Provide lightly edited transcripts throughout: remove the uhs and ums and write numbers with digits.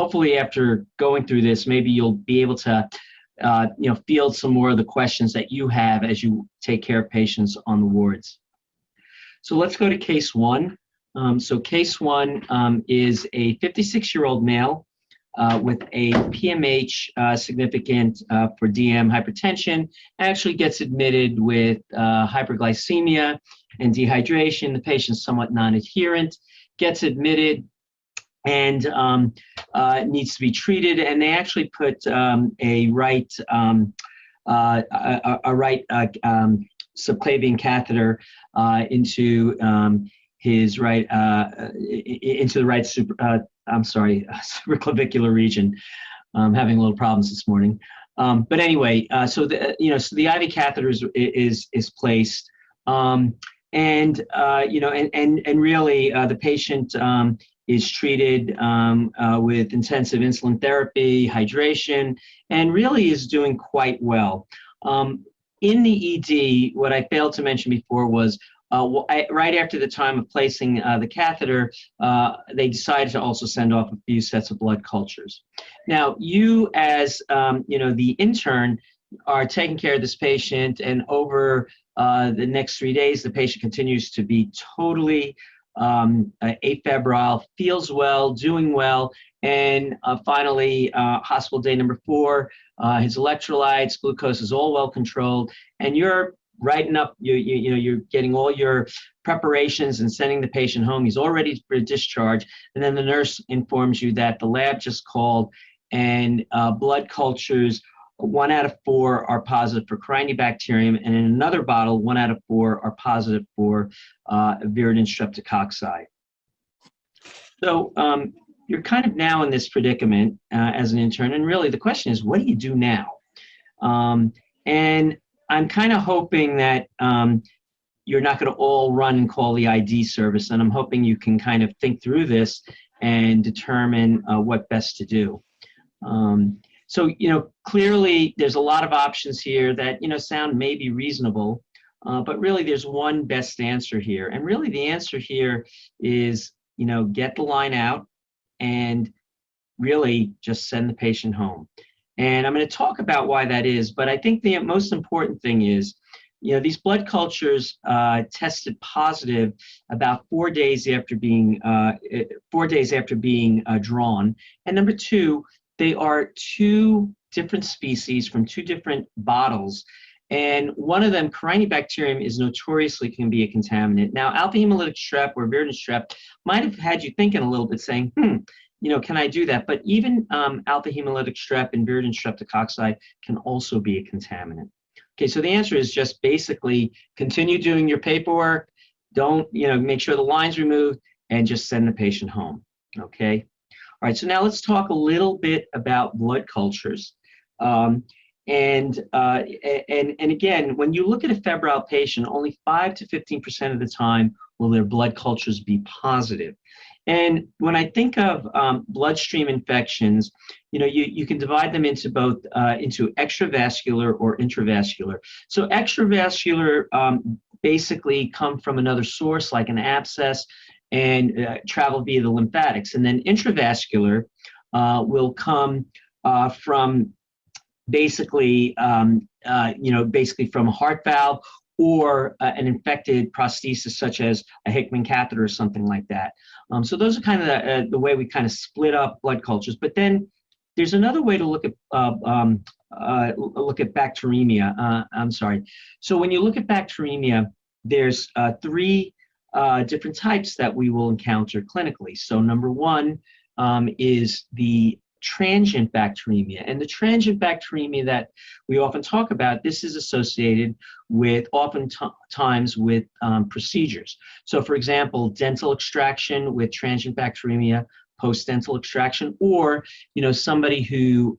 hopefully after going through this, maybe you'll be able to field some more of the questions that you have as you take care of patients on the wards. So let's go to case one. So case one is a 56-year-old male with a PMH significant for DM hypertension, actually gets admitted with hyperglycemia and dehydration. The patient's somewhat non-adherent, gets admitted and needs to be treated. And they actually put a right subclavian catheter into his right into the right supraclavicular region. I'm having a little problems this morning. But anyway, so the IV catheter is placed, and really the patient is treated with intensive insulin therapy, hydration, and really is doing quite well. In the ED, what I failed to mention before was right after the time of placing the catheter, they decided to also send off a few sets of blood cultures. Now, you as the intern are taking care of this patient, and over the next 3 days, the patient continues to be totally afebrile, feels well, doing well, and finally, hospital day number 4, his electrolytes, glucose is all well controlled, and you're writing up, you're getting all your preparations and sending the patient home. He's all ready for discharge, and then the nurse informs you that the lab just called, and blood cultures 1 out of 4 are positive for Candidebacterium, and in another bottle, 1 out of 4 are positive for Verigene streptococci. So you're kind of now in this predicament as an intern, and really the question is, what do you do now? And I'm kind of hoping that you're not going to all run and call the ID service, and I'm hoping you can kind of think through this and determine what best to do. So, clearly there's a lot of options here that, sound maybe reasonable, but really there's one best answer here. And really the answer here is, get the line out and really just send the patient home. And I'm going to talk about why that is, but I think the most important thing is, these blood cultures tested positive about 4 days after being drawn. And number 2, they are 2 different species from 2 different bottles. And one of them, Candidebacterium, is notoriously can be a contaminant. Now, alpha hemolytic strep or Verigene strep might have had you thinking a little bit, saying, can I do that? But even alpha hemolytic strep and Verigene streptococci can also be a contaminant. Okay, so the answer is just basically continue doing your paperwork. Don't, make sure the line's removed and just send the patient home. Okay. All right, so now let's talk a little bit about blood cultures. And again, when you look at a febrile patient, only 5 to 15% of the time will their blood cultures be positive. And when I think of bloodstream infections, you can divide them into both into extravascular or intravascular. So extravascular basically come from another source like an abscess and travel via the lymphatics. And then intravascular will come from basically, basically from a heart valve or an infected prosthesis such as a Hickman catheter or something like that. So those are kind of the way we kind of split up blood cultures. But then there's another way to look at bacteremia. So when you look at bacteremia, there's 3 different types that we will encounter clinically. So number 1 is the transient bacteremia. And the transient bacteremia that we often talk about, this is associated with oftentimes with procedures. So for example, dental extraction with transient bacteremia, post-dental extraction, or, somebody who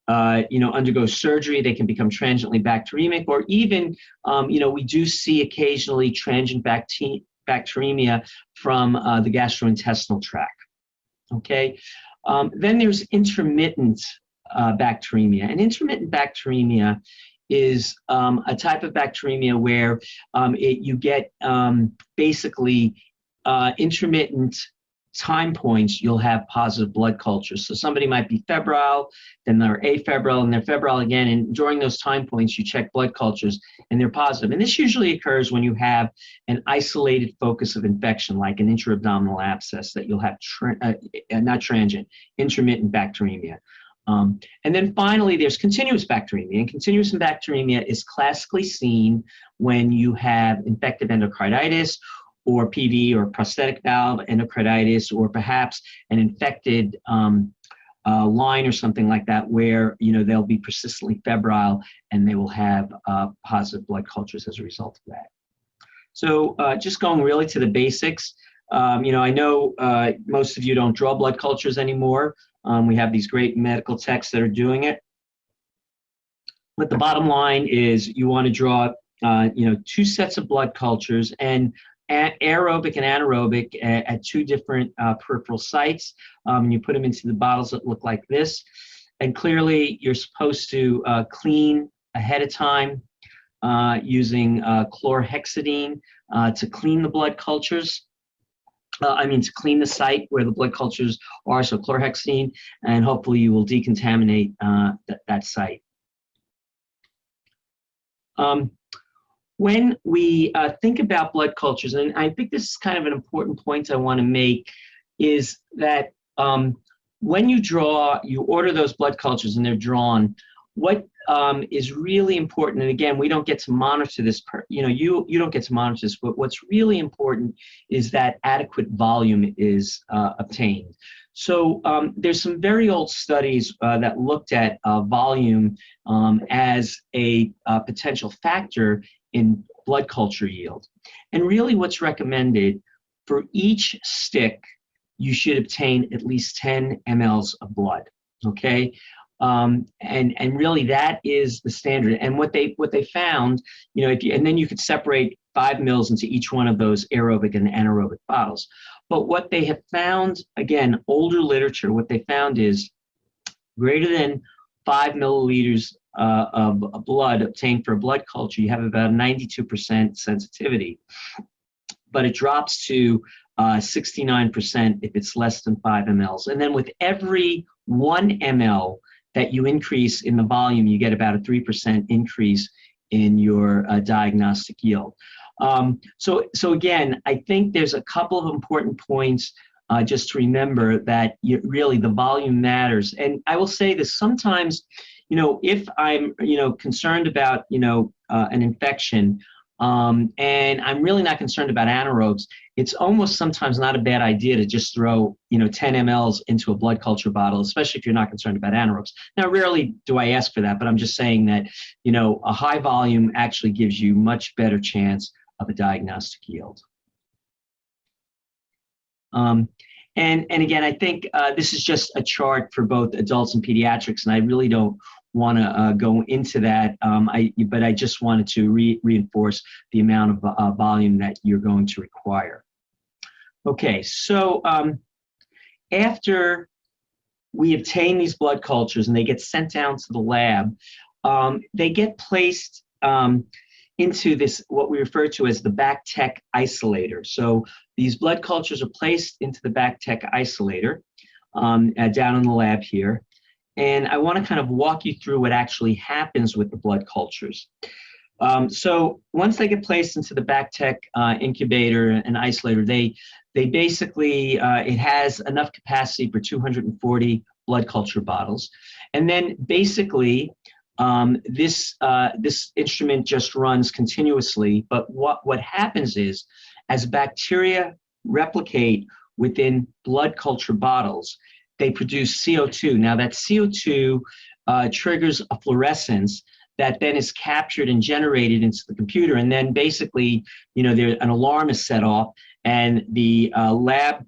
undergoes surgery, they can become transiently bacteremic, or even, we do see occasionally transient bacteremia from the gastrointestinal tract. Okay. Then there's intermittent bacteremia. And intermittent bacteremia is a type of bacteremia where you get basically intermittent time points, you'll have positive blood cultures. So somebody might be febrile, then they're afebrile, and they're febrile again. And during those time points, you check blood cultures, and they're positive. And this usually occurs when you have an isolated focus of infection, like an intra-abdominal abscess, that you'll have, not transient, intermittent bacteremia. And then finally, there's continuous bacteremia. And continuous bacteremia is classically seen when you have infective endocarditis, or PV, or prosthetic valve endocarditis, or perhaps an infected line or something like that, where they'll be persistently febrile and they will have positive blood cultures as a result of that. So just going really to the basics, I know most of you don't draw blood cultures anymore. We have these great medical techs that are doing it. But the bottom line is you want to draw, 2 sets of blood cultures, and aerobic and anaerobic at 2 different peripheral sites. You put them into the bottles that look like this. And clearly, you're supposed to clean ahead of time using chlorhexidine to clean the blood cultures. To clean the site where the blood cultures are, so chlorhexidine, and hopefully you will decontaminate that site. When we think about blood cultures, and I think this is kind of an important point I want to make, is that when you order those blood cultures and they're drawn, what is really important, and again, we don't get to monitor this, you don't get to monitor this, but what's really important is that adequate volume is obtained. So there's some very old studies that looked at volume as a potential factor in blood culture yield. And really what's recommended, for each stick, you should obtain at least 10 mLs of blood, okay? And really that is the standard. And what they found, and then you could separate 5 mils into each one of those aerobic and anaerobic bottles. But what they have found, again, older literature, what they found is greater than 5 milliliters of blood obtained for a blood culture, you have about 92% sensitivity. But it drops to 69% if it's less than 5 mLs. And then with every 1 ml that you increase in the volume, you get about a 3% increase in your diagnostic yield. So again, I think there's a couple of important points just to remember, that really the volume matters. And I will say this, sometimes, if I'm, concerned about, an infection, and I'm really not concerned about anaerobes, it's almost sometimes not a bad idea to just throw, 10 mLs into a blood culture bottle, especially if you're not concerned about anaerobes. Now, rarely do I ask for that, but I'm just saying that, a high volume actually gives you much better chance of a diagnostic yield. And again, I think this is just a chart for both adults and pediatrics, and I really don't want to go into that, but I just wanted to reinforce the amount of volume that you're going to require. Okay, so after we obtain these blood cultures and they get sent down to the lab, they get placed into this, what we refer to as the BACTEC Isolator. So these blood cultures are placed into the BACTEC Isolator down in the lab here. And I want to kind of walk you through what actually happens with the blood cultures. So once they get placed into the BACTEC incubator and isolator, they basically, it has enough capacity for 240 blood culture bottles. And then basically, this instrument just runs continuously. But what happens is, as bacteria replicate within blood culture bottles, they produce CO2. Now that CO2 triggers a fluorescence that then is captured and generated into the computer. And then basically, an alarm is set off, and the lab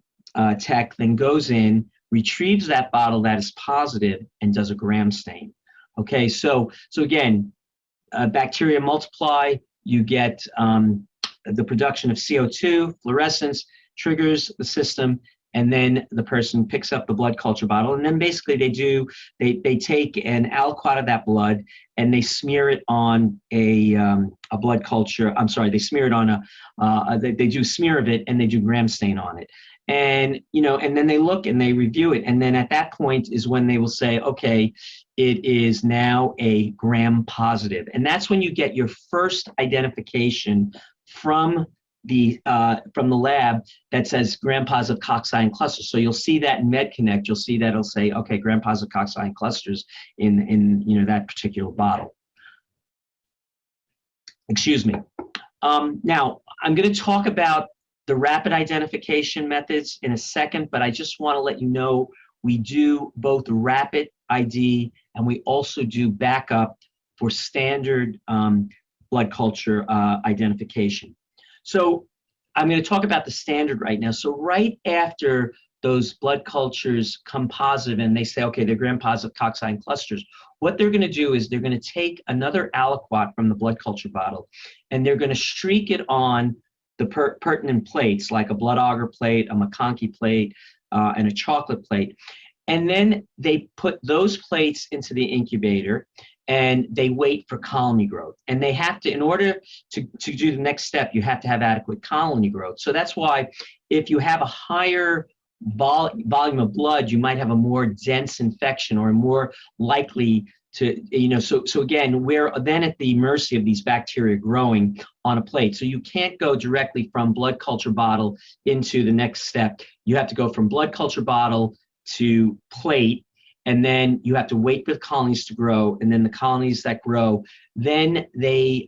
tech then goes in, retrieves that bottle that is positive, and does a gram stain. Okay, so again, bacteria multiply, you get the production of CO2, fluorescence, triggers the system, and then the person picks up the blood culture bottle, and then basically they take an aliquot of that blood and they smear it on a blood culture. I'm sorry, they smear it on they do smear of it, and they do gram stain on it. And, and then they look and they review it. And then at that point is when they will say, okay, it is now a gram positive. And that's when you get your first identification from the lab that says gram positive cocci clusters. So you'll see that in MedConnect. You'll see that it'll say, okay, gram positive cocci clusters in that particular bottle. Excuse me. Now I'm going to talk about the rapid identification methods in a second, but I just want to let you know we do both rapid ID and we also do backup for standard blood culture identification. So I'm going to talk about the standard right now. So right after those blood cultures come positive and they say, okay, they're gram-positive cocci clusters, what they're going to do is they're going to take another aliquot from the blood culture bottle and they're going to streak it on the pertinent plates, like a blood agar plate, a McConkey plate, and a chocolate plate. And then they put those plates into the incubator and they wait for colony growth. And they have to, in order to do the next step, you have to have adequate colony growth. So that's why if you have a higher volume of blood, you might have a more dense infection or more likely to, so again, we're then at the mercy of these bacteria growing on a plate. So you can't go directly from blood culture bottle into the next step. You have to go from blood culture bottle to plate, and then you have to wait for the colonies to grow, and then the colonies that grow, then they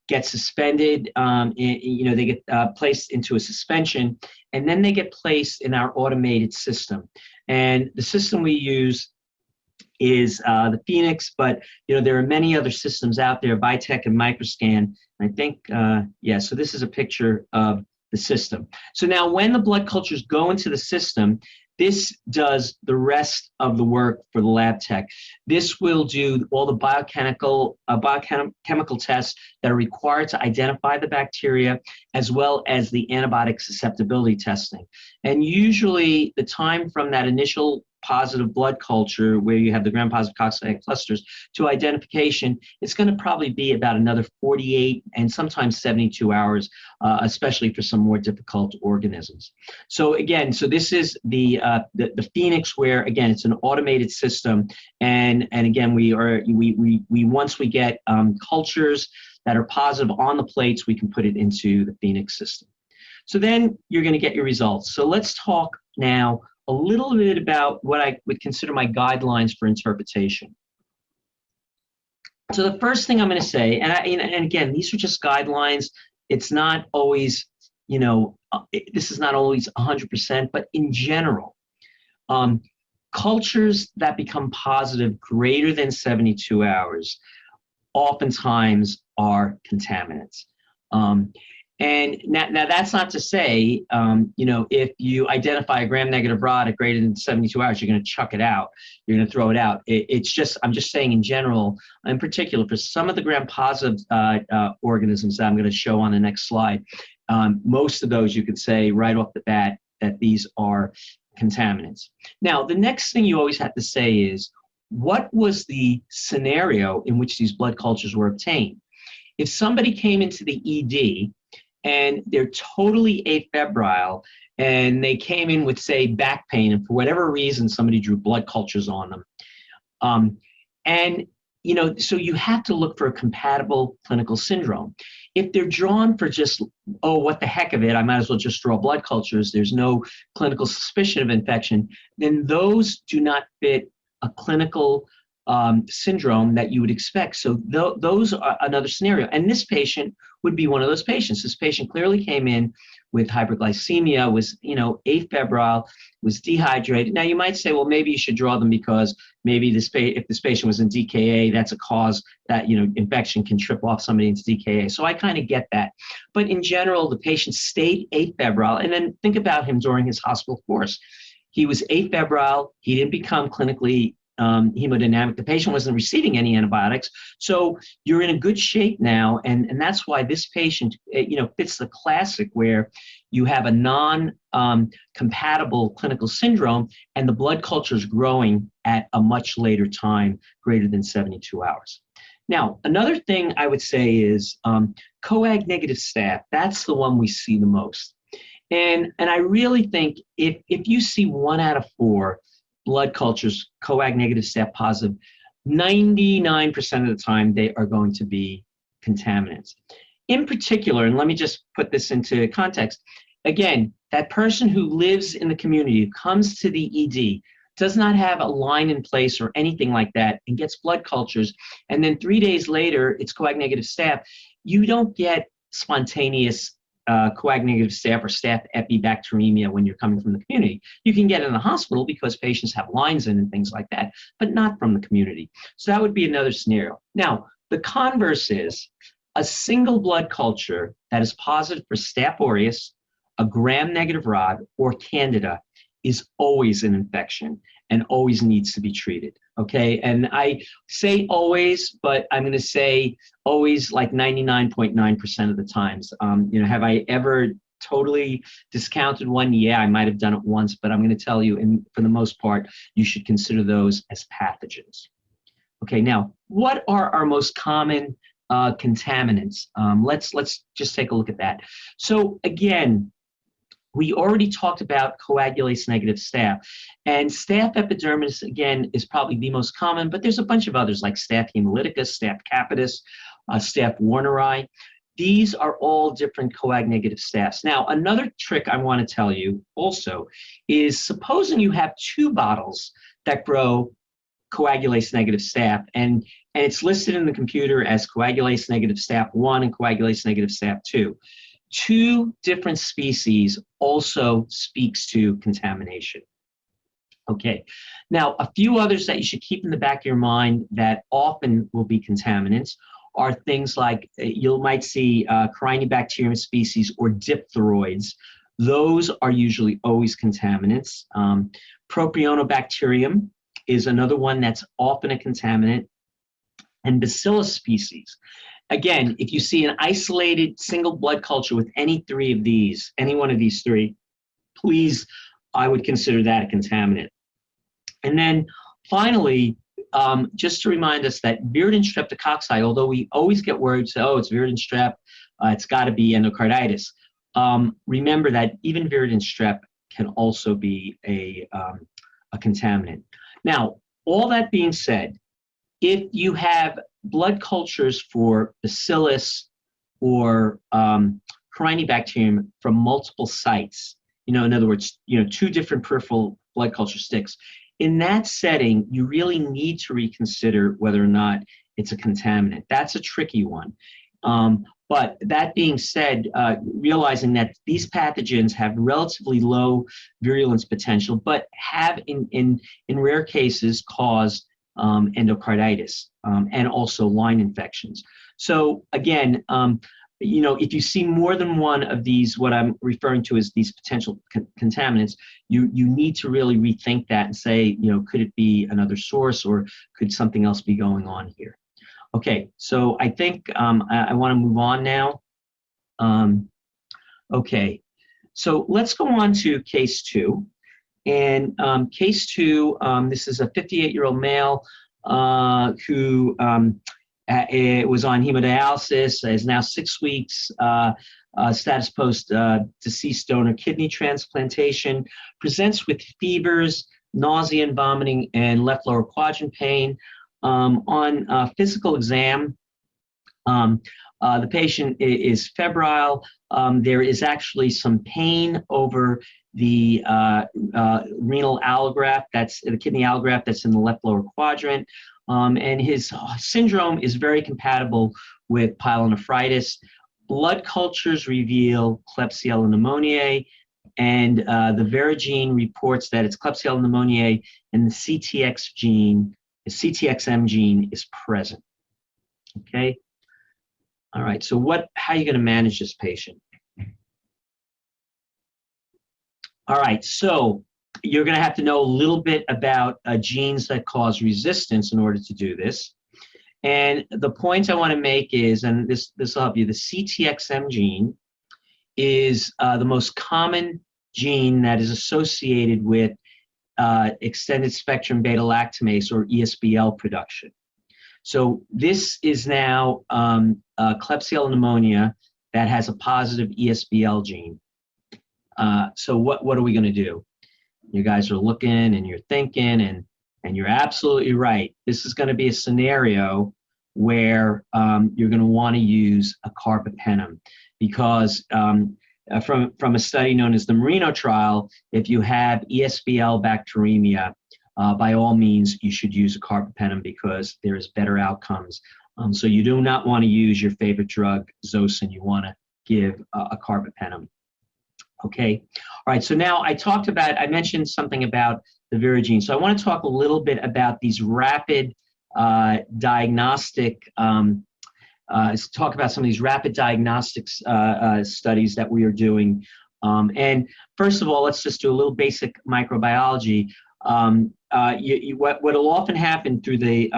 get suspended, they get placed into a suspension, and then they get placed in our automated system. And the system we use is the Phoenix, but there are many other systems out there, BACTEC and Microscan. I think, so this is a picture of the system. So now when the blood cultures go into the system, this does the rest of the work for the lab tech. This will do all the biochemical tests that are required to identify the bacteria, as well as the antibiotic susceptibility testing. And usually the time from that initial positive blood culture where you have the gram-positive cocci clusters to identification, it's going to probably be about another 48 and sometimes 72 hours, especially for some more difficult organisms. So again, so this is the Phoenix, where again it's an automated system, and again we once we get cultures that are positive on the plates, we can put it into the Phoenix system. So then you're going to get your results. So let's talk now a little bit about what I would consider my guidelines for interpretation. So the first thing I'm going to say, and again, these are just guidelines. It's not always, this is not always 100%, but in general, cultures that become positive greater than 72 hours oftentimes are contaminants. And now that's not to say, if you identify a gram-negative rod at greater than 72 hours, you're going to chuck it out. You're going to throw it out. It's just, I'm just saying in general, in particular, for some of the gram-positive organisms that I'm going to show on the next slide, most of those you could say right off the bat that these are contaminants. Now, the next thing you always have to say is, what was the scenario in which these blood cultures were obtained? If somebody came into the ED and they're totally afebrile, and they came in with, say, back pain, and for whatever reason, somebody drew blood cultures on them. So you have to look for a compatible clinical syndrome. If they're drawn for just, oh, what the heck of it, I might as well just draw blood cultures, there's no clinical suspicion of infection, then those do not fit a clinical syndrome that you would expect. So those are another scenario. And this patient would be one of those patients. This patient clearly came in with hyperglycemia, was afebrile, was dehydrated. Now you might say, well, maybe you should draw them because maybe if this patient was in DKA, that's a cause that infection can trip off somebody into DKA. So I kind of get that. But in general, the patient stayed afebrile. And then think about him during his hospital course. He was afebrile. He didn't become clinically hemodynamic. The patient wasn't receiving any antibiotics. So you're in a good shape now. And that's why this patient, fits the classic where you have a non-compatible clinical syndrome and the blood culture is growing at a much later time, greater than 72 hours. Now, another thing I would say is coag-negative staph. That's the one we see the most. And I really think if you see 1 out of 4 blood cultures, coag-negative staph positive, 99% of the time they are going to be contaminants. In particular, and let me just put this into context, again, that person who lives in the community, who comes to the ED, does not have a line in place or anything like that and gets blood cultures, and then 3 days later it's coag-negative staph, you don't get spontaneous coag-negative staph or staph epibacteremia when you're coming from the community. You can get it in the hospital because patients have lines in and things like that, but not from the community. So that would be another scenario. Now, the converse is a single blood culture that is positive for Staph aureus, a gram-negative rod, or Candida is always an infection and always needs to be treated, okay? And I say always, but I'm gonna say always like 99.9% of the times. Have I ever totally discounted one? Yeah, I might have done it once, but I'm gonna tell you, and for the most part, you should consider those as pathogens. Okay, now, what are our most common contaminants? Let's just take a look at that. So again, we already talked about coagulase-negative staph, and staph epidermidis, again, is probably the most common, but there's a bunch of others like staph hemolyticus, staph capitis, staph warneri. These are all different coag-negative staphs. Now, another trick I want to tell you also is supposing you have 2 bottles that grow coagulase-negative staph, and it's listed in the computer as coagulase-negative staph 1 and coagulase-negative staph 2. 2 different species also speaks to contamination. Okay, now a few others that you should keep in the back of your mind that often will be contaminants are things like you might see Candidemia species or diphtheroids. Those are usually always contaminants. Propionibacterium is another one that's often a contaminant, and Bacillus species. Again, if you see an isolated single blood culture with any 3 of these, any one of these 3, please, I would consider that a contaminant. And then finally, just to remind us that Verigene streptococci, although we always get worried, say, oh, it's Verigene strep, it's got to be endocarditis. Remember that even Verigene strep can also be a contaminant. Now, all that being said, if you have blood cultures for Bacillus or Candidemia from multiple sites, in other words, 2 different peripheral blood culture sticks, in that setting, you really need to reconsider whether or not it's a contaminant. That's a tricky one. But that being said, realizing that these pathogens have relatively low virulence potential, but have in rare cases caused endocarditis and also line infections. So again, if you see more than one of these, what I'm referring to as these potential contaminants, you need to really rethink that and say, could it be another source or could something else be going on here? Okay, so I think I want to move on now. Okay, so let's go on to case 2. And case 2, this is a 58-year-old male who was on hemodialysis, is now 6 weeks, status post deceased donor kidney transplantation, presents with fevers, nausea and vomiting, and left lower quadrant pain. On physical exam, the patient is febrile. There is actually some pain over the renal allograft, that's the kidney allograft that's in the left lower quadrant. And his syndrome is very compatible with pyelonephritis. Blood cultures reveal Klebsiella pneumoniae, and the Verigene reports that it's Klebsiella pneumoniae and the CTXM gene is present. Okay. All right. So how are you going to manage this patient? All right. So You're going to have to know a little bit about genes that cause resistance in order to do this. And the point I want to make is, and this will help you, the CTXM gene is the most common gene that is associated with extended spectrum beta lactamase, or ESBL, production. So this is now Klebsiella pneumonia that has a positive ESBL gene. So what are we going to do? You guys are looking and you're thinking, and you're absolutely right. This is going to be a scenario where you're going to want to use a carbapenem, because from a study known as the Marino trial, if you have ESBL bacteremia, by all means, you should use a carbapenem because there's better outcomes. So you do not want to use your favorite drug, Zosyn. You want to give a carbapenem. Okay. All right. So now I mentioned something about the Verigene. So I want to talk a little bit about these rapid diagnostic, talk about some of these rapid diagnostics studies that we are doing. And first of all, let's just do a little basic microbiology. What will often happen through the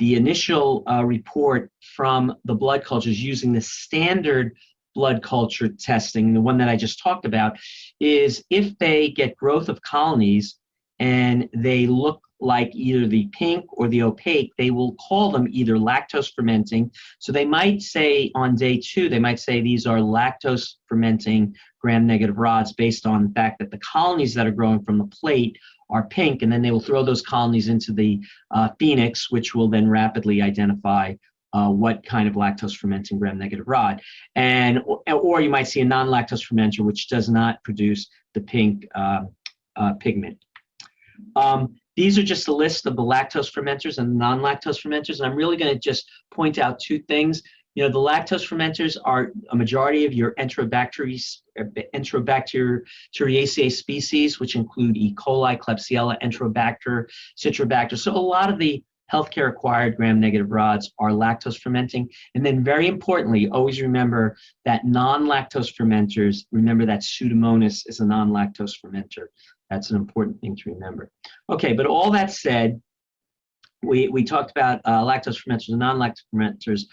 initial report from the blood cultures using the standard blood culture testing, the one that I just talked about, is if they get growth of colonies and they look like either the pink or the opaque, they will call them either lactose fermenting. So they might say on day 2, they might say these are lactose fermenting gram-negative rods based on the fact that the colonies that are growing from the plate are pink, and then they will throw those colonies into the phoenix, which will then rapidly identify what kind of lactose fermenting gram-negative rod. Or you might see a non-lactose fermenter, which does not produce the pink pigment. These are just a list of the lactose fermenters and non-lactose fermenters, and I'm really going to just point out 2 things. You know, the lactose fermenters are a majority of your Enterobacteriaceae species, which include E. coli, Klebsiella, Enterobacter, Citrobacter. So a lot of the healthcare acquired gram-negative rods are lactose fermenting. And then very importantly, always remember that non-lactose fermenters, remember that Pseudomonas is a non-lactose fermenter. That's an important thing to remember. Okay, but all that said, we talked about lactose fermenters and non-lactose fermenters,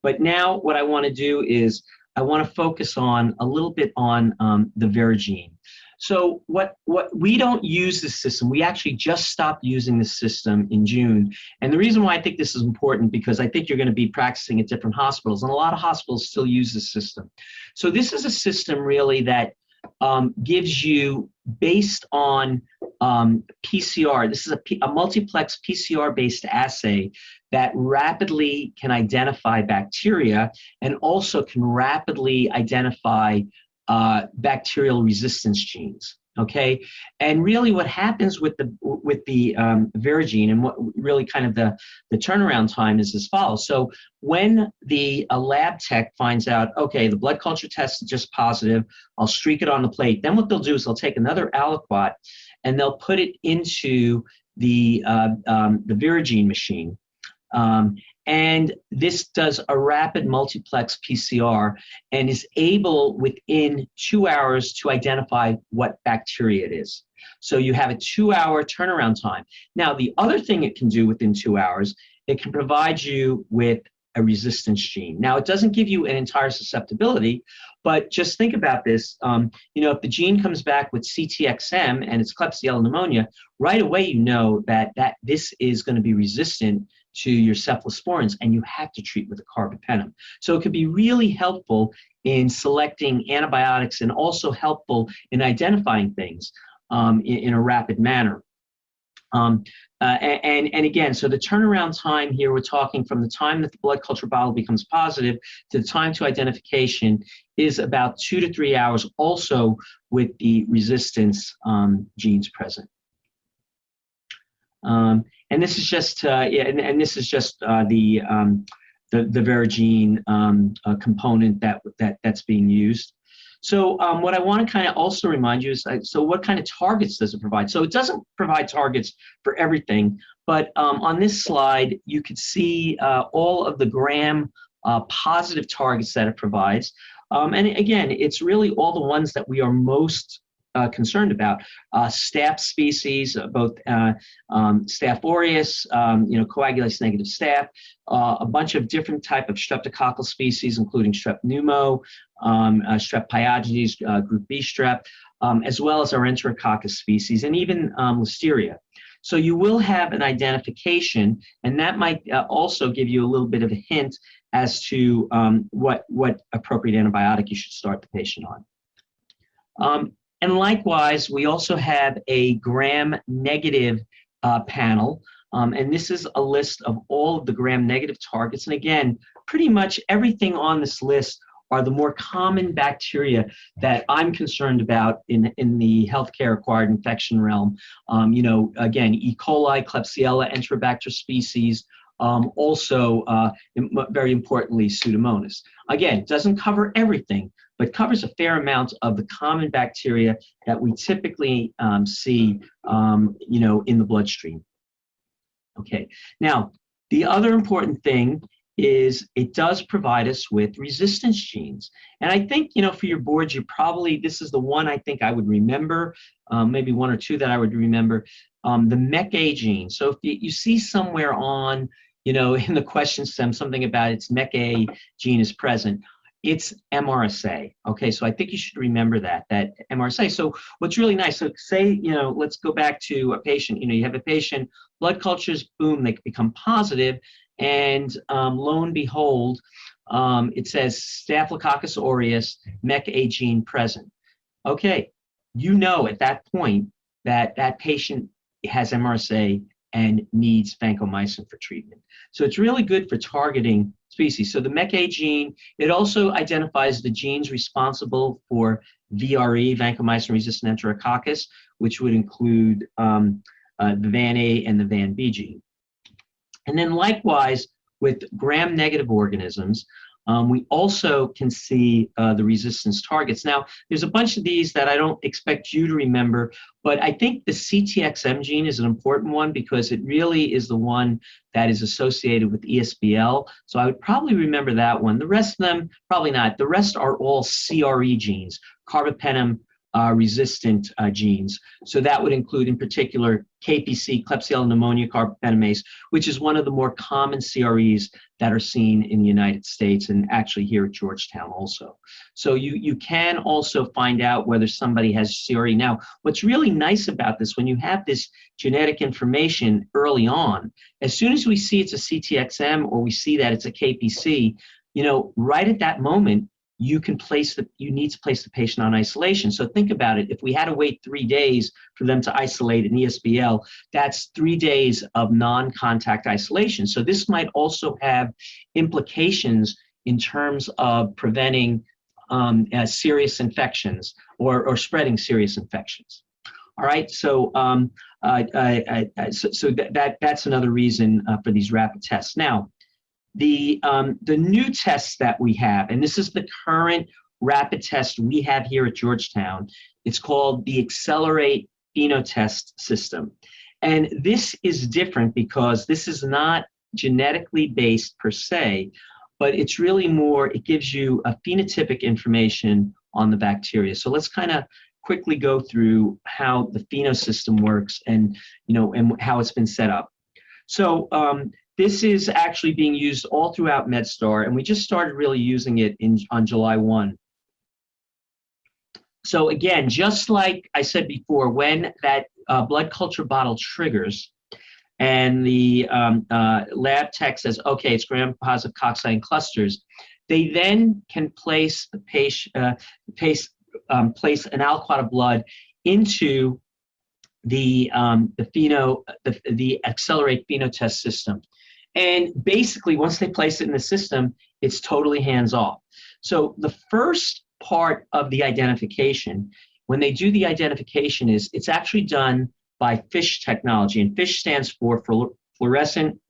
but now what I want to do is I want to focus on a little bit on the Verigene. So what we don't use this system. We actually just stopped using this system in June. And the reason why I think this is important, because I think you're going to be practicing at different hospitals, and a lot of hospitals still use this system. So this is a system really that gives you, based on PCR, this is a multiplex PCR-based assay that rapidly can identify bacteria and also can rapidly identify bacterial resistance genes. Okay, and really what happens with the Verigene, and what really kind of the turnaround time is as follows. So when the lab tech finds out, okay, the blood culture test is just positive, I'll streak it on the plate. Then what they'll do is they'll take another aliquot and they'll put it into the Verigene machine. And this does a rapid multiplex PCR and is able within 2 hours to identify what bacteria it is. So you have a 2-hour turnaround time. Now, the other thing it can do within 2 hours, it can provide you with a resistance gene. Now, it doesn't give you an entire susceptibility, but just think about this. You know, if the gene comes back with CTXM and it's Klebsiella pneumonia, right away you know that this is going to be resistant to your cephalosporins, and you have to treat with a carbapenem. So it could be really helpful in selecting antibiotics and also helpful in identifying things in a rapid manner. And again, so the turnaround time here, we're talking from the time that the blood culture bottle becomes positive to the time to identification is about 2 to 3 hours, also with the resistance genes present. And this is just and this is just the Verigene component that's being used. So what I want to kind of also remind you is, so what kind of targets does it provide? So it doesn't provide targets for everything, but on this slide you could see all of the gram positive targets that it provides. And again, it's really all the ones that we are most concerned about. Staph species, both Staph Aureus, Coagulase-negative staph, a bunch of different type of streptococcal species, including strep pneumo, strep pyogenes, group B strep, as well as our enterococcus species, and even listeria. So you will have an identification, and that might also give you a little bit of a hint as to what appropriate antibiotic you should start the patient on. And likewise, we also have a gram-negative panel, and this is a list of all of the gram-negative targets. And again, pretty much everything on this list are the more common bacteria that I'm concerned about in the healthcare-acquired infection realm. Again, E. coli, Klebsiella, Enterobacter species, also, very importantly, Pseudomonas. Again, doesn't cover everything, but covers a fair amount of the common bacteria that we typically see, in the bloodstream. Okay, now, the other important thing is it does provide us with resistance genes. And I think, for your boards, this is the one I think I would remember, maybe one or two that I would remember, the MEK-A gene. So if you see somewhere on, in the question stem, something about its MEK-A gene is present, it's MRSA. Okay, so I think you should remember that MRSA. So what's really nice, so say, let's go back to a patient, you have a patient, blood cultures, boom, they become positive, and lo and behold, it says Staphylococcus aureus, MEK-A gene present. Okay, at that point that patient has MRSA and needs vancomycin for treatment. So it's really good for targeting species. So the MEK-A gene, it also identifies the genes responsible for VRE, vancomycin-resistant enterococcus, which would include the VAN-A and the VAN-B gene. And then likewise, with gram-negative organisms, we also can see the resistance targets. Now, there's a bunch of these that I don't expect you to remember, but I think the CTXM gene is an important one because it really is the one that is associated with ESBL. So I would probably remember that one. The rest of them, probably not. The rest are all CRE genes, carbapenem resistant genes. So that would include in particular KPC, Klebsiella pneumonia carbapenemase, which is one of the more common CREs that are seen in the United States and actually here at Georgetown also. So you can also find out whether somebody has CRE. Now, what's really nice about this, when you have this genetic information early on, as soon as we see it's a CTXM or we see that it's a KPC, right at that moment, you need to place the patient on isolation. So think about it. If we had to wait 3 days for them to isolate an ESBL, that's 3 days of non-contact isolation. So this might also have implications in terms of preventing serious infections or spreading serious infections. All right, so that's another reason for these rapid tests. Now, the new tests that we have, and this is the current rapid test we have here at Georgetown, it's called the Accelerate PhenoTest system. And this is different because this is not genetically based per se, but it's really more, it gives you a phenotypic information on the bacteria. So let's kind of quickly go through how the Pheno system works and, and how it's been set up. So this is actually being used all throughout MedStar, and we just started really using it on July 1. So again, just like I said before, when that blood culture bottle triggers and the lab tech says, okay, it's gram-positive cocci in clusters, they then can place the patient, place an aliquot of blood into the Accelerate PhenoTest system. And basically, once they place it in the system, it's totally hands-off. So the first part of the identification, when they do the identification, it's actually done by FISH technology, and FISH stands for fluorescent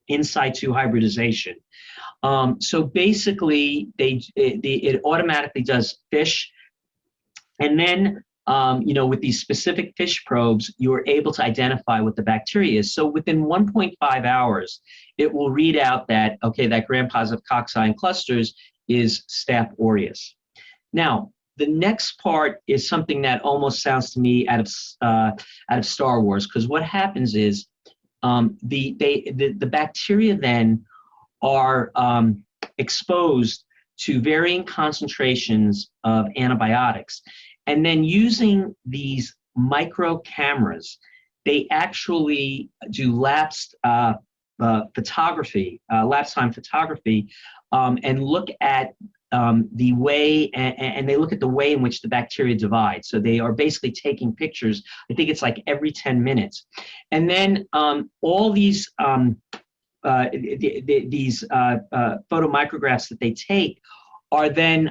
in situ hybridization. So basically, it automatically does FISH, and then with these specific FISH probes, you are able to identify what the bacteria is. So within 1.5 hours, it will read out that, okay, that gram-positive cocci in clusters is Staph aureus. Now, the next part is something that almost sounds to me out of Star Wars, because what happens is the bacteria then are exposed to varying concentrations of antibiotics, and then using these micro cameras, they actually do lapse time photography, and look at the way, and they look at the way in which the bacteria divide. So they are basically taking pictures. I think it's like every 10 minutes. And then all these photomicrographs that they take are then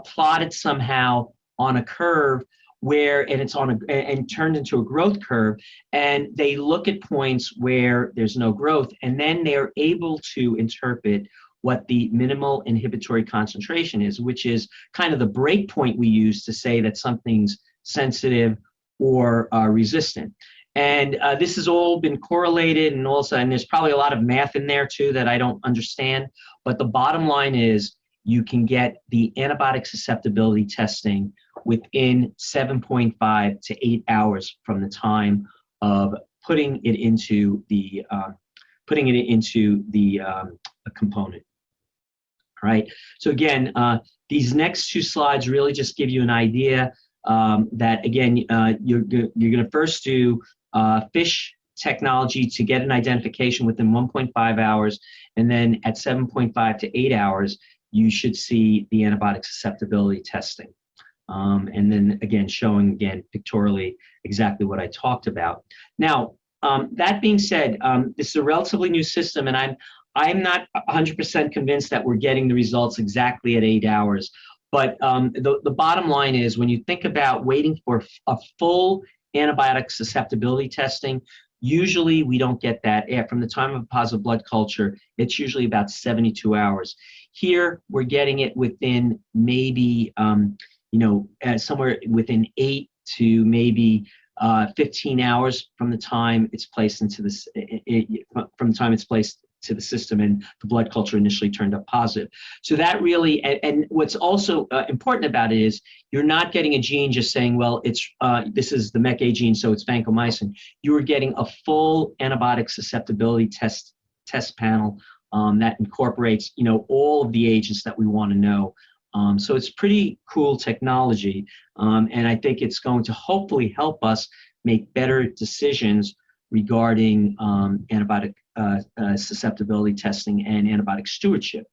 plotted somehow on a curve where, and it's on and turned into a growth curve, and they look at points where there's no growth, and then they're able to interpret what the minimal inhibitory concentration is, which is kind of the break point we use to say that something's sensitive or resistant. And this has all been correlated, and also, and there's probably a lot of math in there too that I don't understand, but the bottom line is you can get the antibiotic susceptibility testing within 7.5 to 8 hours from the time of putting it into the component. Right. So again, these next two slides really just give you an idea that, again, you're going to first do FISH technology to get an identification within 1.5 hours, and then at 7.5 to 8 hours, you should see the antibiotic susceptibility testing. And then again, showing again pictorially exactly what I talked about. Now, that being said, this is a relatively new system, and I'm not 100% convinced that we're getting the results exactly at 8 hours. But the bottom line is, when you think about waiting for a full antibiotic susceptibility testing, usually we don't get that from the time of a positive blood culture. It's usually about 72 hours. Here, we're getting it within maybe, somewhere within 8 to maybe 15 hours from the time it's placed into this, from the time it's placed to the system and the blood culture initially turned up positive. So that really, and what's also important about it is you're not getting a gene just saying, well, it's this is the MEK-A gene, so it's vancomycin. You are getting a full antibiotic susceptibility test panel that incorporates, all of the agents that we want to know. So it's pretty cool technology, and I think it's going to hopefully help us make better decisions regarding antibiotic susceptibility testing and antibiotic stewardship.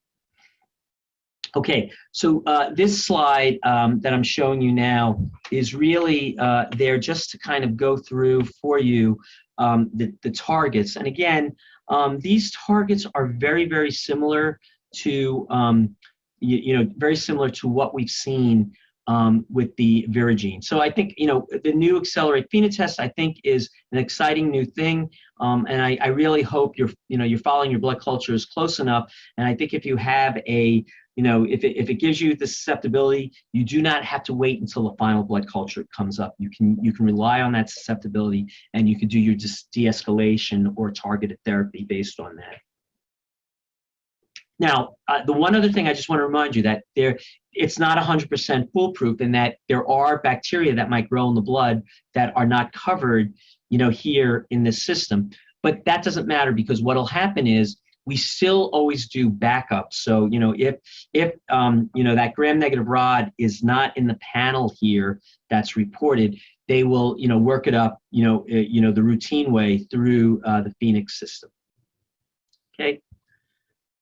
Okay, so this slide that I'm showing you now is really there just to kind of go through for you the targets. And again, these targets are very, very similar to, very similar to what we've seen with the Verigene. So I think, the new Accelerate PhenoTest, I think, is an exciting new thing. And I really hope you're following your blood cultures close enough. And I think if you have if it gives you the susceptibility, you do not have to wait until the final blood culture comes up. You can rely on that susceptibility, and you can do your de-escalation or targeted therapy based on that. Now, the one other thing I just want to remind you that it's not 100% foolproof, in that there are bacteria that might grow in the blood that are not covered, here in this system. But that doesn't matter, because what'll happen is we still always do backup. So, if that gram-negative rod is not in the panel here that's reported, they will, work it up, the routine way through the Phoenix system. Okay.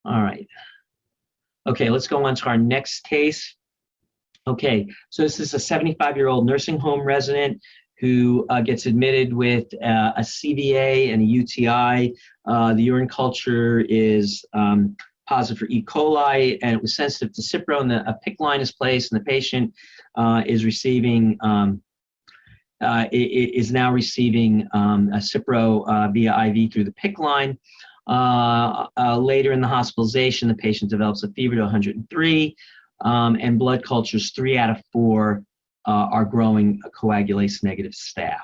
All right. Okay, let's go on to our next case. Okay, so this is a 75-year-old nursing home resident who gets admitted with a CVA and a UTI. The urine culture is positive for E. coli, and it was sensitive to Cipro, and a PICC line is placed, and the patient is receiving is now receiving a Cipro via IV through the PICC line. Later in the hospitalization, the patient develops a fever to 103, and blood cultures 3 out of 4 are growing a coagulase-negative staph.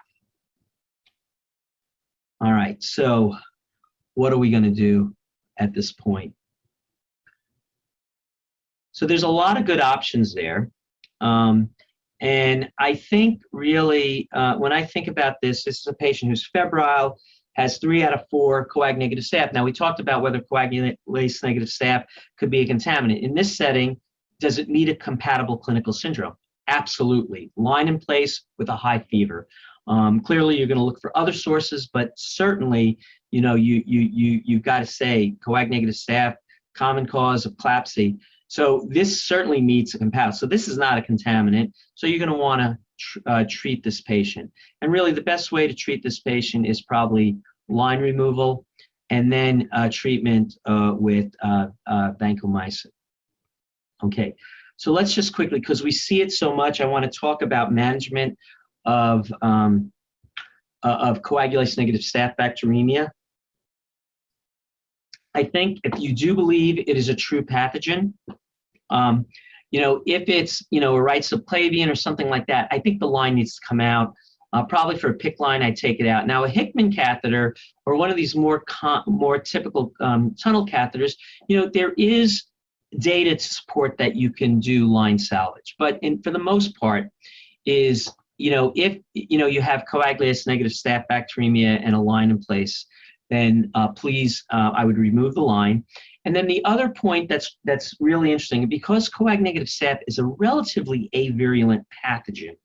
All right, so what are we going to do at this point? So there's a lot of good options there. And I think really, when I think about this is a patient who's febrile, has 3 out of 4 coag-negative staph. Now, we talked about whether coagulase-negative staph could be a contaminant. In this setting, does it meet a compatible clinical syndrome? Absolutely. Line in place with a high fever. Clearly, you're going to look for other sources, but certainly, you've got to say coag-negative staph, common cause of CLABSI. So this certainly meets a compatible. So this is not a contaminant. So you're going to want to treat this patient. And really, the best way to treat this patient is probably line removal and then treatment with vancomycin. Okay, so let's just quickly, because we see it so much, I want to talk about management of coagulase-negative staph bacteremia. I think if you do believe it is a true pathogen, if it's, a right subclavian or something like that, I think the line needs to come out. Probably for a PICC line, I'd take it out. Now, a Hickman catheter or one of these more typical tunnel catheters, there is data to support that you can do line salvage. But for the most part is, if, you have coagulase-negative staph bacteremia and a line in place, then please, I would remove the line. And then the other point that's really interesting, because coag-negative staph is a relatively avirulent pathogen,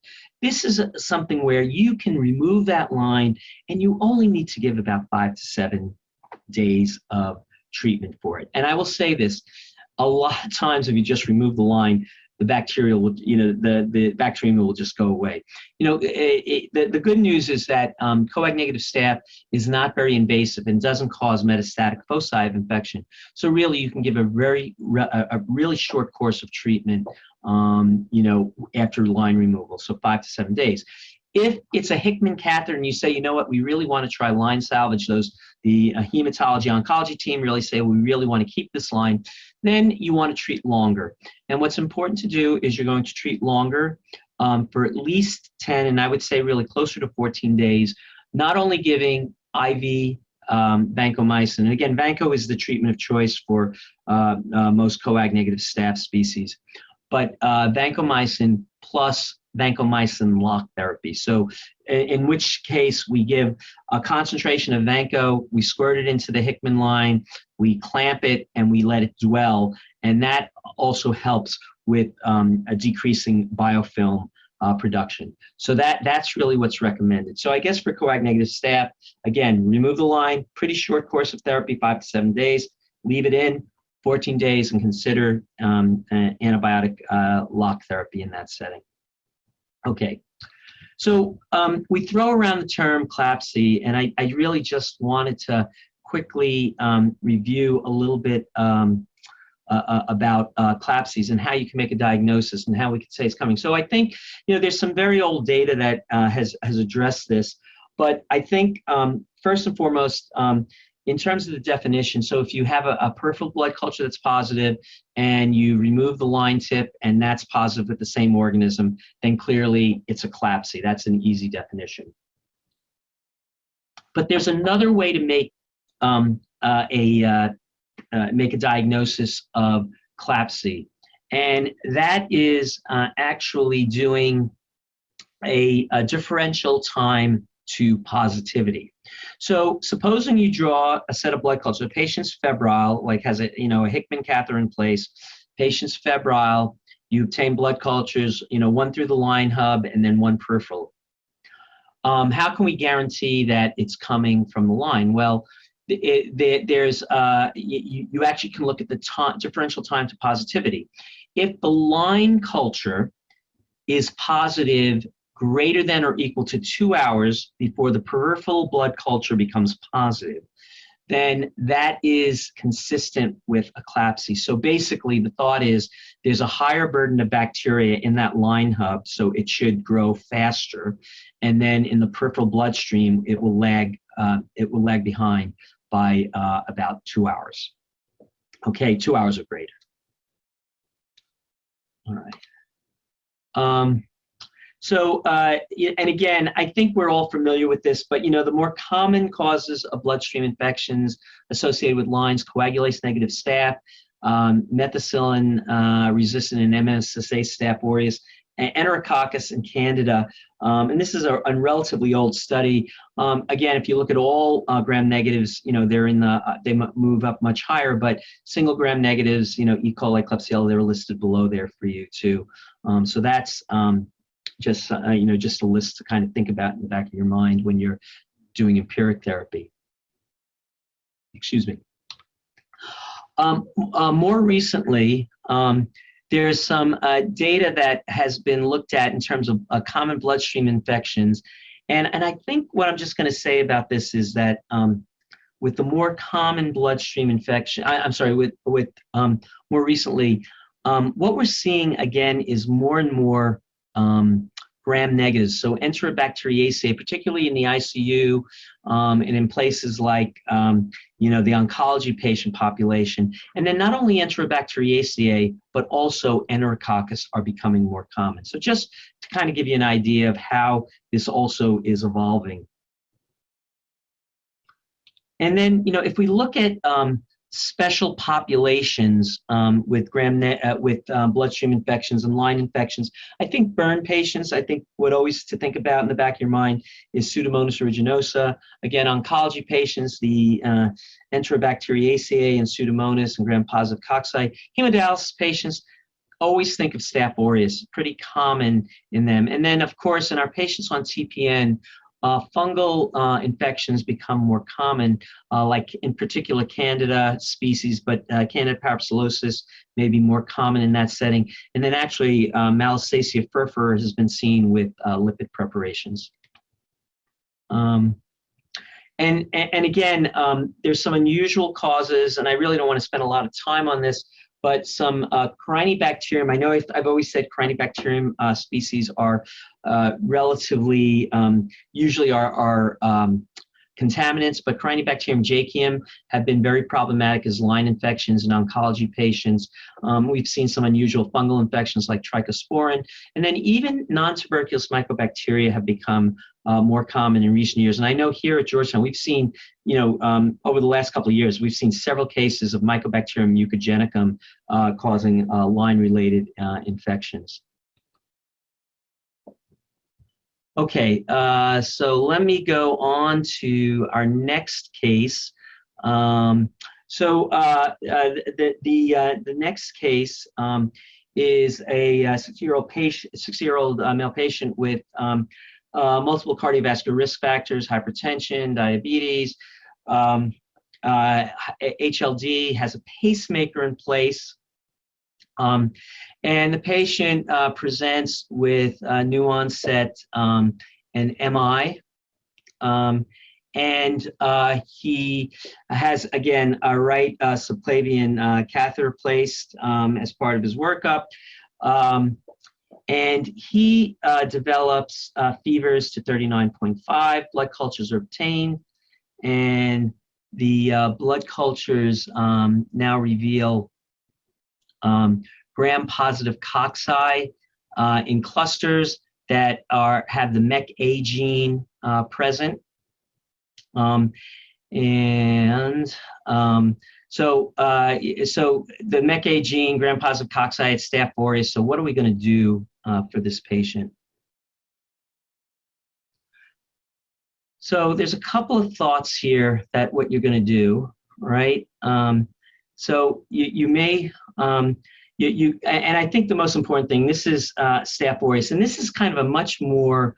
this is something where you can remove that line and you only need to give about 5 to 7 days of treatment for it. And I will say this, a lot of times if you just remove the line, the bacteria will, the bacteremia will just go away. The good news is that coag-negative staph is not very invasive and doesn't cause metastatic foci of infection. So really, you can give a really short course of treatment, after line removal, so 5 to 7 days. If it's a Hickman catheter and you say, you know what, we really want to try line salvage, the hematology oncology team really say we really want to keep this line, then you want to treat longer. And what's important to do is you're going to treat longer for at least 10, and I would say really closer to 14 days, not only giving IV vancomycin. And again, vanco is the treatment of choice for most coag-negative staph species, but vancomycin plus vancomycin lock therapy. So in which case we give a concentration of vanco, we squirt it into the Hickman line, we clamp it, and we let it dwell. And that also helps with a decreasing biofilm production. So that's really what's recommended. So I guess for coag-negative staph, again, remove the line, pretty short course of therapy, 5 to 7 days, leave it in 14 days, and consider antibiotic lock therapy in that setting. Okay, so we throw around the term CLABSI, and I really just wanted to quickly review a little bit about CLABSIs and how you can make a diagnosis and how we could say it's coming. So I think, there's some very old data that has addressed this, but I think first and foremost, in terms of the definition, so if you have a peripheral blood culture that's positive and you remove the line tip and that's positive with the same organism, then clearly it's a CLABSI. That's an easy definition. But there's another way to make make a diagnosis of CLABSI, and that is actually doing a differential time to positivity. So supposing you draw a set of blood cultures, a patient's febrile, like has a Hickman catheter in place, patient's febrile, you obtain blood cultures, one through the line hub and then one peripheral. How can we guarantee that it's coming from the line? Well, there's you actually can look at the differential time to positivity. If the line culture is positive greater than or equal to 2 hours before the peripheral blood culture becomes positive, then that is consistent with a CLABSI. So basically the thought is there's a higher burden of bacteria in that line hub, so it should grow faster. And then in the peripheral bloodstream, it will lag behind by about 2 hours. Okay, 2 hours or greater. All right. And again, I think we're all familiar with this, but the more common causes of bloodstream infections associated with lines, coagulase-negative staph, methicillin resistant and MSSA staph aureus, Enterococcus and Candida. And this is a relatively old study. Again, if you look at all gram negatives, they're in they move up much higher, but single gram negatives, E. coli, Klebsiella, they're listed below there for you too. So that's just a list to kind of think about in the back of your mind when you're doing empiric therapy. Excuse me. More recently, there's some data that has been looked at in terms of common bloodstream infections. And I think what I'm just going to say about this is that with the more common bloodstream infection, with more recently, what we're seeing again is more and more gram negatives. So Enterobacteriaceae, particularly in the ICU and in places like, the oncology patient population. And then not only Enterobacteriaceae, but also Enterococcus are becoming more common. So just to kind of give you an idea of how this also is evolving. And then, if we look at special populations with bloodstream infections and line infections, I think burn patients, what always to think about in the back of your mind is Pseudomonas aeruginosa. Again, oncology patients, the Enterobacteriaceae and Pseudomonas and gram-positive cocci. Hemodialysis patients, always think of Staph aureus, pretty common in them. And then, of course, in our patients on TPN, fungal infections become more common, like in particular Candida species, but Candida parapsilosis may be more common in that setting. And then actually Malassezia furfura has been seen with lipid preparations. And again, there's some unusual causes, and I really don't want to spend a lot of time on this, but some Corynebacterium, I know I've always said Corynebacterium species are relatively, usually are contaminants, but Corynebacterium jacium have been very problematic as line infections in oncology patients. We've seen some unusual fungal infections like trichosporin, and then even non-tuberculous mycobacteria have become more common in recent years. And I know here at Georgetown, we've seen, over the last couple of years, we've seen several cases of Mycobacterium mucogenicum causing line-related infections. Okay, so let me go on to our next case. The next case is a 60-year-old male patient with multiple cardiovascular risk factors, hypertension, diabetes, HLD, has a pacemaker in place. And the patient presents with new onset an MI. And he has, again, a right subclavian catheter placed as part of his workup. And he develops fevers to 39.5. Blood cultures are obtained. And the blood cultures now reveal gram-positive cocci in clusters that have the MECA gene present. So the MECA gene, gram-positive cocci, it's Staph aureus. So what are we going to do for this patient? So there's a couple of thoughts here that what you're going to do, right? So you may, and I think the most important thing, this is Staph aureus, and this is kind of a much more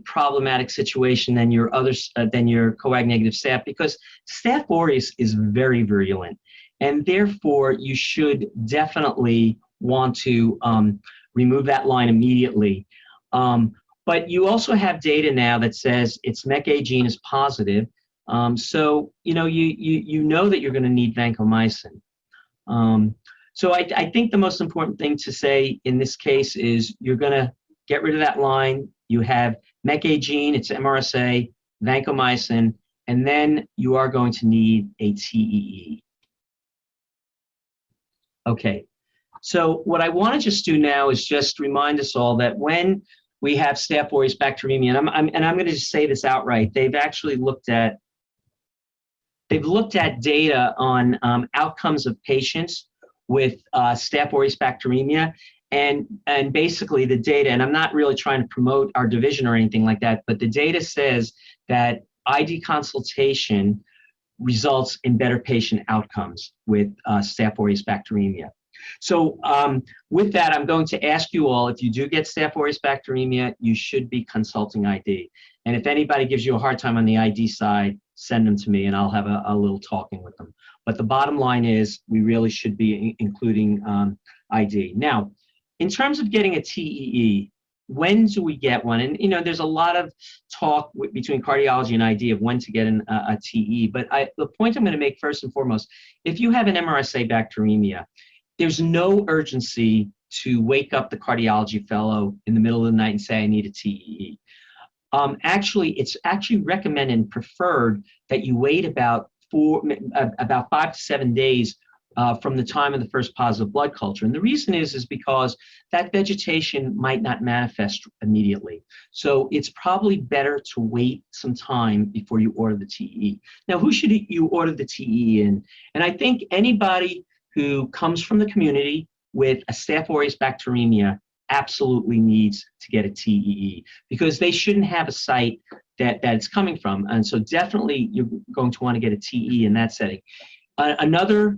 problematic situation than your coag-negative staph, because Staph aureus is very virulent, and therefore you should definitely want to remove that line immediately. But you also have data now that says its MECA gene is positive, so you know that you're going to need vancomycin. So I think the most important thing to say in this case is you're going to get rid of that line. You have MECA gene, it's MRSA, vancomycin, and then you are going to need a TEE. Okay, so what I want to just do now is just remind us all that when we have Staph aureus bacteremia, and I'm going to just say this outright, they've actually looked at data on outcomes of patients with Staph aureus bacteremia, and basically the data, and I'm not really trying to promote our division or anything like that, but the data says that ID consultation results in better patient outcomes with Staph aureus bacteremia. So with that, I'm going to ask you all, if you do get Staph aureus bacteremia, you should be consulting ID. And if anybody gives you a hard time on the ID side, send them to me and I'll have a little talking with them. But the bottom line is we really should be including ID. Now, in terms of getting a TEE, when do we get one? And there's a lot of talk between cardiology and ID of when to get a TE. But the point I'm going to make first and foremost, if you have an MRSA bacteremia, there's no urgency to wake up the cardiology fellow in the middle of the night and say, I need a TEE. Actually, it's actually recommended and preferred that you wait about 5 to 7 days from the time of the first positive blood culture. And the reason is because that vegetation might not manifest immediately. So it's probably better to wait some time before you order the TEE. Now, who should you order the TEE in? And I think anybody who comes from the community with a Staph aureus bacteremia absolutely needs to get a TEE, because they shouldn't have a site that it's coming from. And so definitely you're going to want to get a TEE in that setting. Another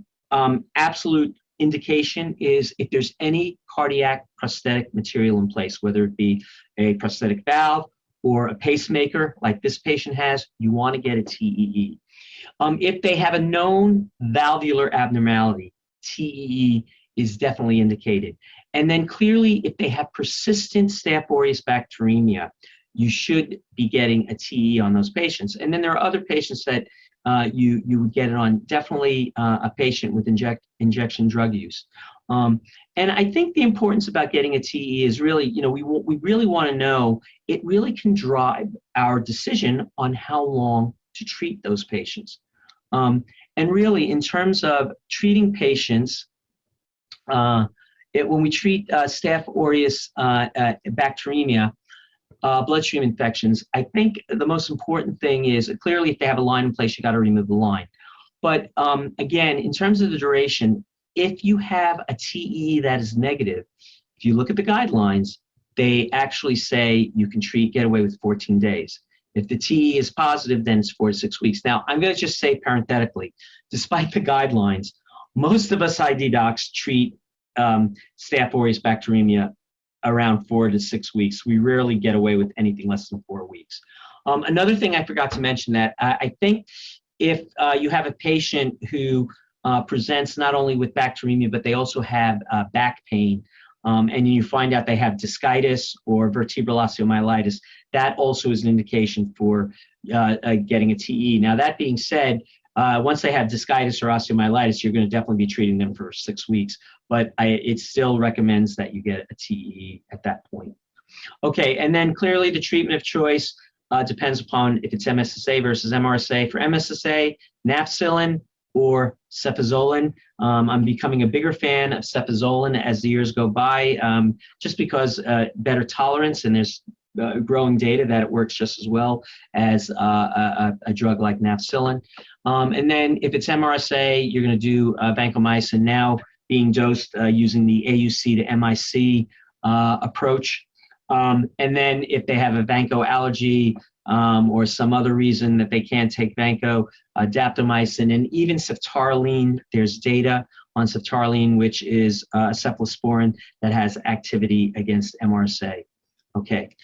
absolute indication is if there's any cardiac prosthetic material in place, whether it be a prosthetic valve or a pacemaker like this patient has, you want to get a TEE. If they have a known valvular abnormality, TEE is definitely indicated. And then clearly, if they have persistent Staph aureus bacteremia, you should be getting a TEE on those patients. And then there are other patients that you would get it on, definitely a patient with injection drug use. And I think the importance about getting a TEE is really, we really want to know, it really can drive our decision on how long to treat those patients. And really, in terms of treating patients, when we treat Staph aureus bacteremia, bloodstream infections, I think the most important thing is, clearly if they have a line in place, you got to remove the line. But again, in terms of the duration, if you have a TEE that is negative, if you look at the guidelines, they actually say you can get away with 14 days. If the TEE is positive, then it's 4 to 6 weeks. Now, I'm going to just say parenthetically, despite the guidelines, most of us ID docs treat Staph aureus bacteremia around 4 to 6 weeks. We rarely get away with anything less than 4 weeks. Another thing I forgot to mention, that I think if you have a patient who presents not only with bacteremia, but they also have back pain, and you find out they have discitis or vertebral osteomyelitis, that also is an indication for getting a TEE. Now, that being said, once they have discitis or osteomyelitis, you're going to definitely be treating them for 6 weeks, but it still recommends that you get a TEE at that point. Okay, and then clearly the treatment of choice depends upon if it's MSSA versus MRSA. For MSSA, nafcillin or cefazolin. I'm becoming a bigger fan of cefazolin as the years go by, just because better tolerance, and there's growing data that it works just as well as a drug like nafcillin. And then if it's MRSA, you're going to do vancomycin, now being dosed using the AUC to MIC approach. And then if they have a vanco allergy or some other reason that they can't take vanco, daptomycin, and even ceftaroline. There's data on ceftaroline, which is a cephalosporin that has activity against MRSA. Okay.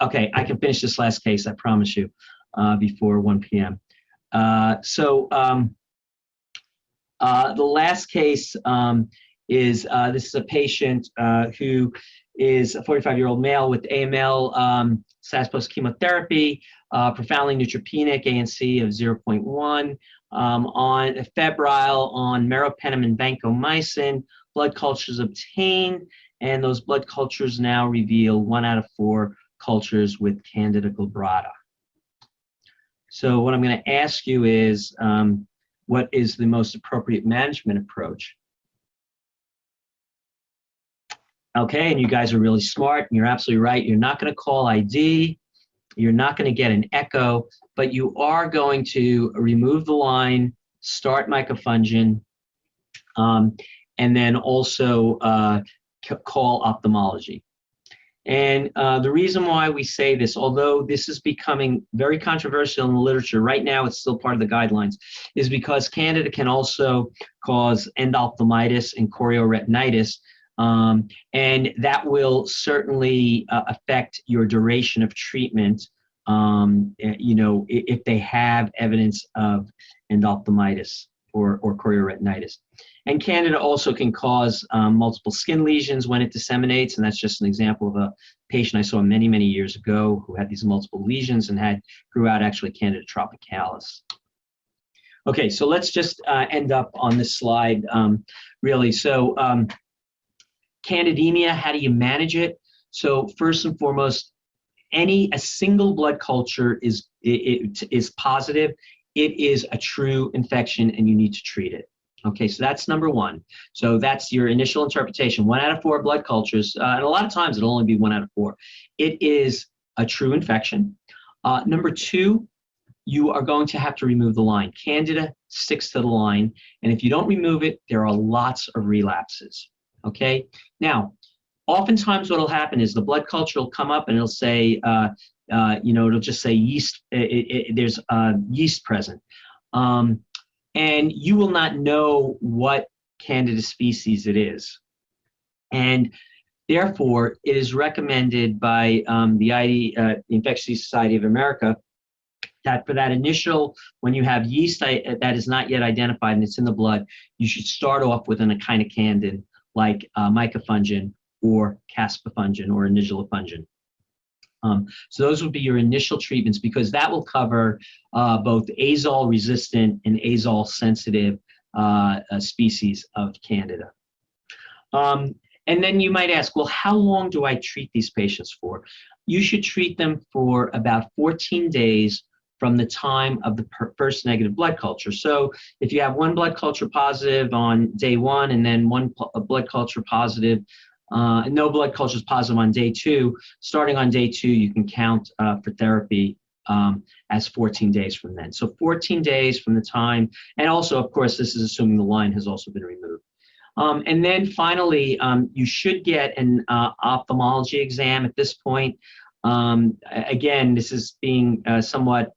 Okay, I can finish this last case, I promise you, before 1 p.m. The last case is this is a patient who is a 45-year-old male with AML, status post chemotherapy, profoundly neutropenic, ANC of 0.1, on febrile, on meropenem and vancomycin, blood cultures obtained, and those blood cultures now reveal 1 out of 4 cultures with Candida glabrata. So what I'm going to ask you is, what is the most appropriate management approach? Okay, and you guys are really smart, and you're absolutely right. You're not going to call ID. You're not going to get an echo, but you are going to remove the line, start mycofungin, and then also call ophthalmology. And the reason why we say this, although this is becoming very controversial in the literature, right now it's still part of the guidelines, is because Candida can also cause endophthalmitis and chorioretinitis, and that will certainly affect your duration of treatment, if they have evidence of endophthalmitis or chorioretinitis. And Candida also can cause multiple skin lesions when it disseminates, and that's just an example of a patient I saw many, many years ago who had these multiple lesions and grew out actually Candida tropicalis. Okay, so let's just end up on this slide, really. So Candidemia, how do you manage it? So first and foremost, a single blood culture is positive. It is a true infection and you need to treat it. Okay, so that's number one. So that's your initial interpretation. 1 out of 4 blood cultures, and a lot of times it'll only be 1 out of 4. It is a true infection. Number 2, you are going to have to remove the line. Candida sticks to the line, and if you don't remove it, there are lots of relapses. Okay, now, oftentimes what will happen is the blood culture will come up and it'll say, it'll just say yeast, there's yeast present. And you will not know what Candida species it is. And therefore, it is recommended by the Infectious Disease Society of America that for that initial, when you have yeast that is not yet identified and it's in the blood, you should start off with an echinocandin like micafungin or caspofungin or inidilafungin. So those would be your initial treatments because that will cover both azole-resistant and azole-sensitive species of Candida. And then you might ask, well, how long do I treat these patients for? You should treat them for about 14 days from the time of the first negative blood culture. So if you have 1 blood culture positive on day 1 and then 1 blood culture positive, and no blood cultures positive on day 2, starting on day 2, you can count for therapy as 14 days from then. So 14 days from the time, and also, of course, this is assuming the line has also been removed. And then finally, you should get an ophthalmology exam at this point. Again, this is being somewhat,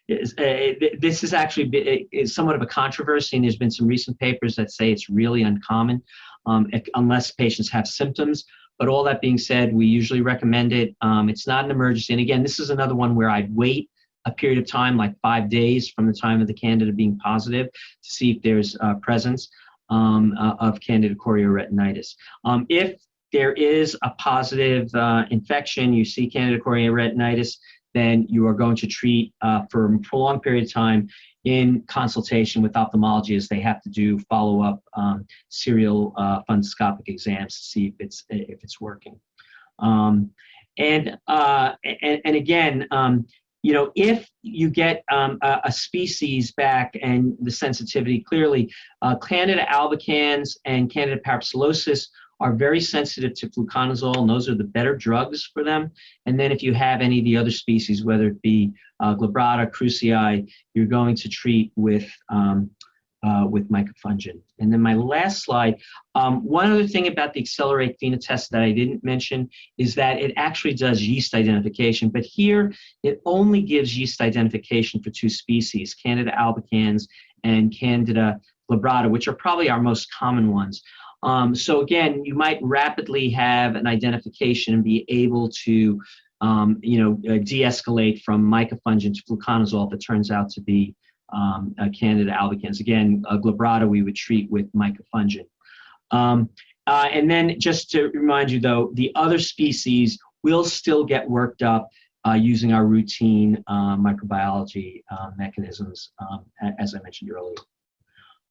this is actually somewhat of a controversy, and there's been some recent papers that say it's really uncommon unless patients have symptoms. But all that being said, we usually recommend it. It's not an emergency. And again, this is another one where I'd wait a period of time, like 5 days from the time of the Candida being positive, to see if there's presence of Candida chorioretinitis. If there is a positive infection, you see Candida chorioretinitis, then you are going to treat for a prolonged period of time in consultation with ophthalmology, as they have to do follow-up serial fundoscopic exams to see if it's working. And again, if you get a species back and the sensitivity, clearly, Candida albicans and Candida parapsilosis are very sensitive to fluconazole, and those are the better drugs for them. And then if you have any of the other species, whether it be glabrata, crucii, you're going to treat with micafungin. And then my last slide, one other thing about the Accelerate PhenoTest that I didn't mention is that it actually does yeast identification, but here it only gives yeast identification for 2 species, Candida albicans and Candida glabrata, which are probably our most common ones. So again, you might rapidly have an identification and be able to, de-escalate from micafungin to fluconazole if it turns out to be Candida albicans. Again, glabrata we would treat with micafungin. And then just to remind you though, the other species will still get worked up using our routine microbiology mechanisms, as I mentioned earlier.